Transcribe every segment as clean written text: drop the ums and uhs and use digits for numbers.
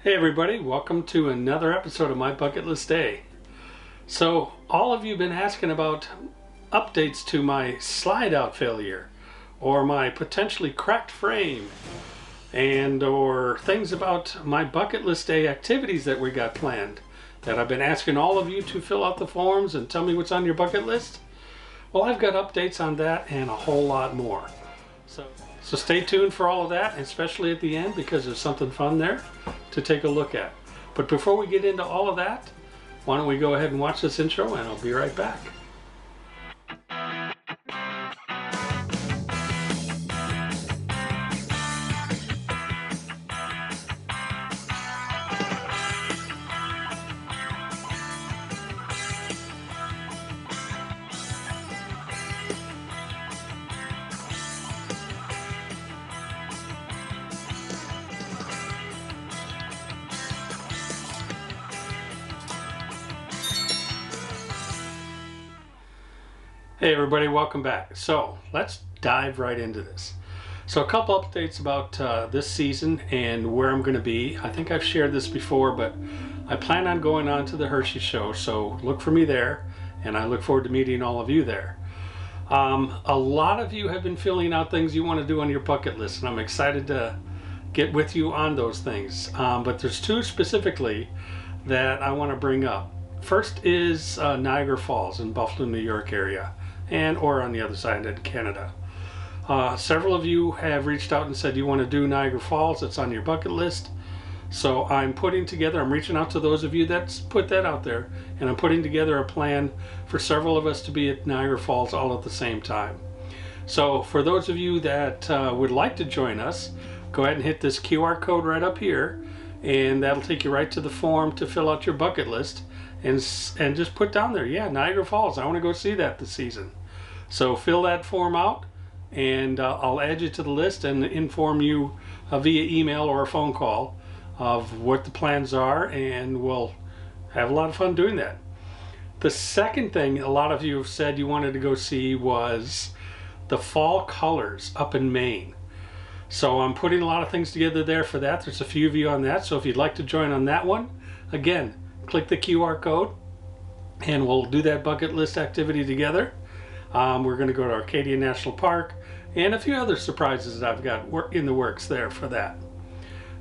Hey everybody, welcome to another episode of My Bucket List Day. So all of you have been asking about updates to my slide out failure or my potentially cracked frame and or things about my bucket list day activities that we got planned that I've been asking all of you to fill out the forms and tell me what's on your bucket list. Well, I've got updates on that and a whole lot more. So stay tuned for all of that, especially at the end, because there's something fun there to take a look at. But before we get into all of that, why don't we go ahead and watch this intro and I'll be right back. Hey everybody, welcome back. So let's dive right into this. So a couple updates about this season and where I'm going to be. I think I've shared this before, but I plan on going on to the Hershey show, so look for me there, and I look forward to meeting all of you there. A lot of you have been filling out things you want to do on your bucket list, and I'm excited to get with you on those things. But there's two specifically that I want to bring up. First is Niagara Falls in Buffalo, New York area, or on the other side in Canada. Several of you have reached out and said you want to do Niagara Falls. It's on your bucket list. So I'm reaching out to those of you that's put that out there, and I'm putting together a plan for several of us to be at Niagara Falls all at the same time. So for those of you that would like to join us, go ahead and hit this QR code right up here, and that'll take you right to the form to fill out your bucket list, and just put down there, yeah, Niagara Falls, I want to go see that this season. So fill that form out, and I'll add you to the list and inform you via email or a phone call of what the plans are, and we'll have a lot of fun doing that. The second thing a lot of you have said you wanted to go see was the fall colors up in Maine. So I'm putting a lot of things together there for that. There's a few of you on that, so if you'd like to join on that one, again, click the QR code and we'll do that bucket list activity together. We're going to go to Arcadia National Park and a few other surprises that I've got in the works there for that.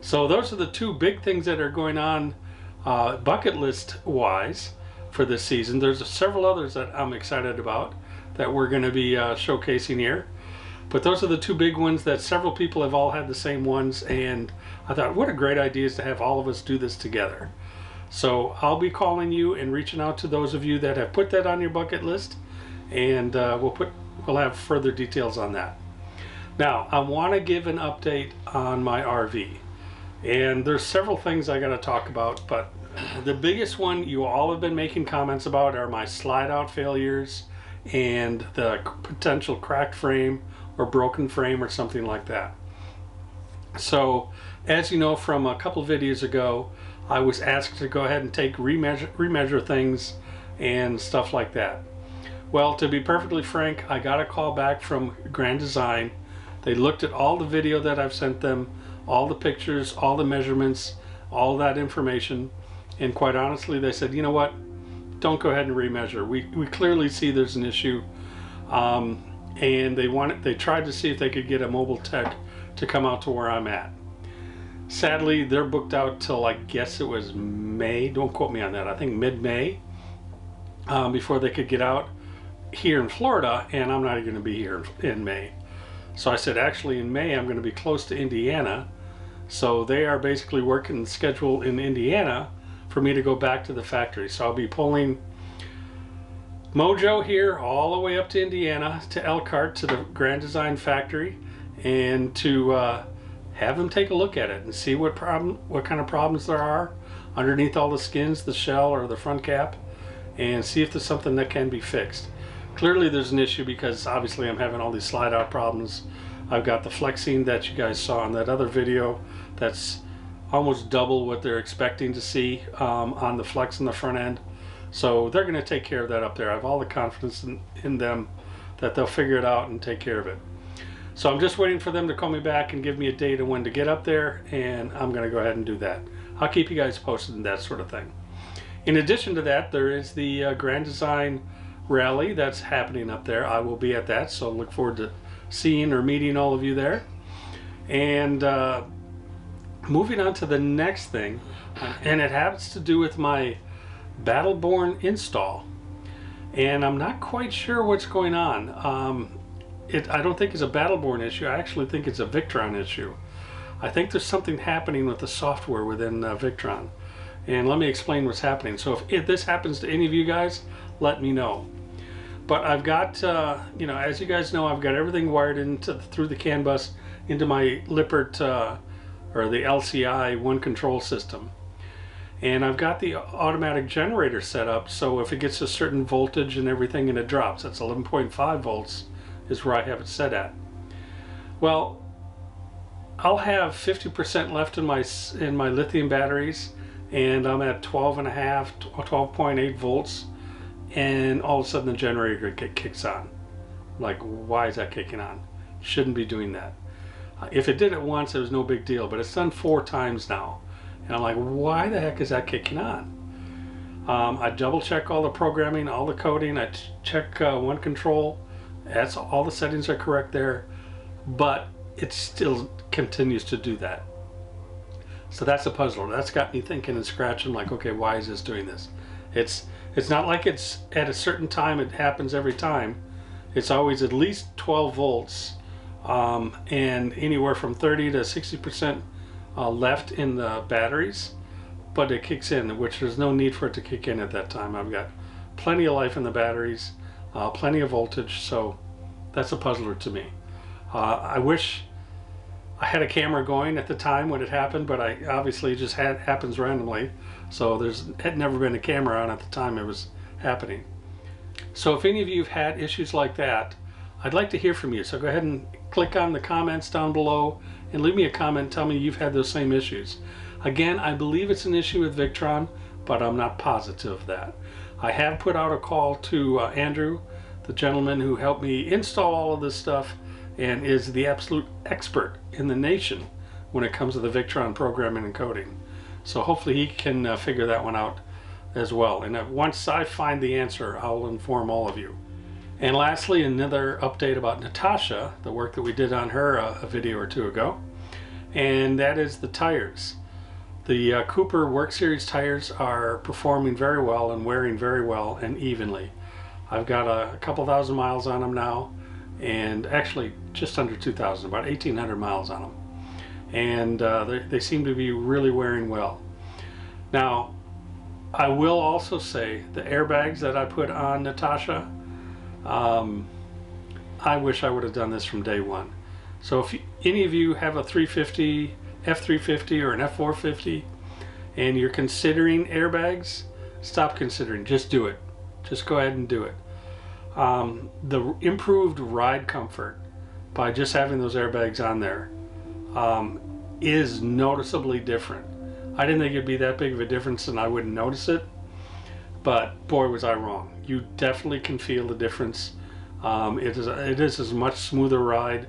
So those are the two big things that are going on bucket list wise for this season. There's several others that I'm excited about that we're going to be showcasing here. But those are the two big ones that several people have all had the same ones, and I thought what a great idea is to have all of us do this together. So I'll be calling you and reaching out to those of you that have put that on your bucket list, and we'll have further details on that. Now I want to give an update on my RV, and there's several things I got to talk about, but the biggest one you all have been making comments about are my slide out failures and the potential cracked frame or broken frame or something like that. So as you know from a couple of videos ago, I was asked to go ahead and remeasure things and stuff like that. Well, to be perfectly frank, I got a call back from Grand Design. They looked at all the video that I've sent them, all the pictures, all the measurements, all that information, and quite honestly they said, you know what, don't go ahead and remeasure. We clearly see there's an issue, and they tried to see if they could get a mobile tech to come out to where I'm at. Sadly, they're booked out till, I guess it was May, don't quote me on that, I think mid-May, before they could get out here in Florida, and I'm not going to be here in May. So I said, actually in May I'm going to be close to Indiana, so they are basically working the schedule in Indiana for me to go back to the factory. So I'll be pulling Mojo here all the way up to Indiana, to Elkhart, to the Grand Design factory, and to have them take a look at it and see what kind of problems there are underneath all the skins, the shell or the front cap, and see if there's something that can be fixed. Clearly there's an issue because obviously I'm having all these slide out problems. I've got the flexing that you guys saw in that other video that's almost double what they're expecting to see on the flex in the front end. So they're going to take care of that up there. I have all the confidence in them that they'll figure it out and take care of it. So I'm just waiting for them to call me back and give me a date of when to get up there, and I'm going to go ahead and do that. I'll keep you guys posted and that sort of thing. In addition to that, there is the Grand Design Rally that's happening up there. I will be at that, so look forward to seeing or meeting all of you there. And moving on to the next thing, and it has to do with my Battleborn install. And I'm not quite sure what's going on. I don't think it's a Battleborn issue. I actually think it's a Victron issue. I think there's something happening with the software within Victron. And let me explain what's happening. So if this happens to any of you guys, let me know. But I've got, you know, as you guys know, I've got everything wired into through the CAN bus into my Lippert or the LCI one control system. And I've got the automatic generator set up, so if it gets a certain voltage and everything and it drops, that's 11.5 volts is where I have it set at. Well, I'll have 50% left in my lithium batteries, and I'm at 12.8 volts, and all of a sudden the generator kicks on. Like, why is that kicking on? Shouldn't be doing that. If it did it once, it was no big deal, but it's done 4 times now. And I'm like, why the heck is that kicking on? I double check all the programming, all the coding. I check one control. That's all the settings are correct there, but it still continues to do that. So that's a puzzler. That's got me thinking and scratching like, okay, why is this doing this? It's not like it's at a certain time it happens every time. It's always at least 12 volts and anywhere from 30 to 60% left in the batteries, but it kicks in, which there's no need for it to kick in at that time. I've got plenty of life in the batteries, plenty of voltage, so that's a puzzler to me. I wish I had a camera going at the time when it happened, but I obviously just happens randomly, so had never been a camera on at the time it was happening. So if any of you have had issues like that, I'd like to hear from you. So go ahead and click on the comments down below and leave me a comment. Tell me you've had those same issues. Again, I believe it's an issue with Victron, but I'm not positive of that. I have put out a call to Andrew, the gentleman who helped me install all of this stuff and is the absolute expert in the nation when it comes to the Victron programming and coding. So hopefully he can figure that one out as well. And once I find the answer, I'll inform all of you. And lastly, another update about Natasha, the work that we did on her a video or 2 ago, and that is the tires. The Cooper Work Series tires are performing very well and wearing very well and evenly. I've got a couple thousand miles on them now, and actually just under 2,000, about 1,800 miles on them. And they seem to be really wearing well. Now, I will also say the airbags that I put on Natasha, I wish I would have done this from day one. So if any of you have a 350, F350 or an F450 and you're considering airbags, stop considering, just do it. Just go ahead and do it. The improved ride comfort by just having those airbags on there is noticeably different. I didn't think it'd be that big of a difference and I wouldn't notice it, but boy was I wrong. You definitely can feel the difference. It is a much smoother ride.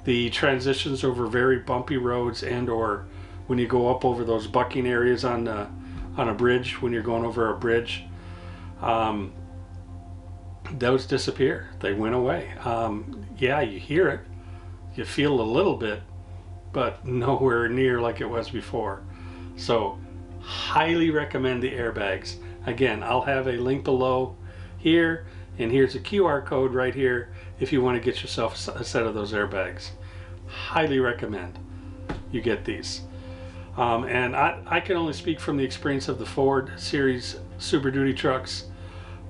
The transitions over very bumpy roads and or when you go up over those bucking areas on a bridge, when you're going over a bridge, those disappear. They went away. Yeah, you hear it, you feel a little bit, but nowhere near like it was before. So highly recommend the airbags. Again, I'll have a link below here, and here's a QR code right here if you want to get yourself a set of those airbags. Highly recommend you get these. And I can only speak from the experience of the Ford Series Super Duty trucks,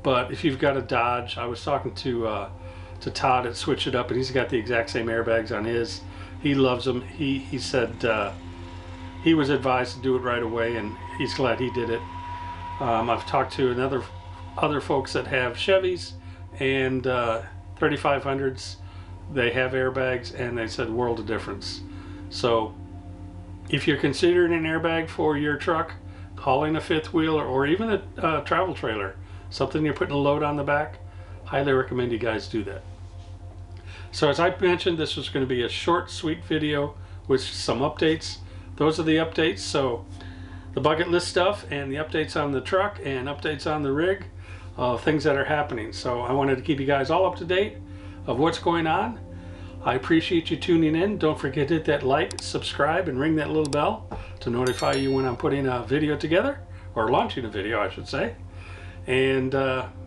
but if you've got a Dodge, I was talking to Todd at Switch It Up, and he's got the exact same airbags on his. He loves them. He said he was advised to do it right away, and he's glad he did it. I've talked to other folks that have Chevys and 3500s. They have airbags, and they said world of difference. So if you're considering an airbag for your truck, hauling a fifth wheel or even a travel trailer, something you're putting a load on the back, highly recommend you guys do that. So as I mentioned, this was going to be a short, sweet video with some updates. Those are the updates. So the bucket list stuff and the updates on the truck and updates on the rig, things that are happening. So I wanted to keep you guys all up to date of what's going on. I appreciate you tuning in. Don't forget to hit that like, subscribe, and ring that little bell to notify you when I'm putting a video together, or launching a video I should say. And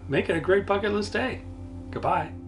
make it a great bucket list day. Goodbye.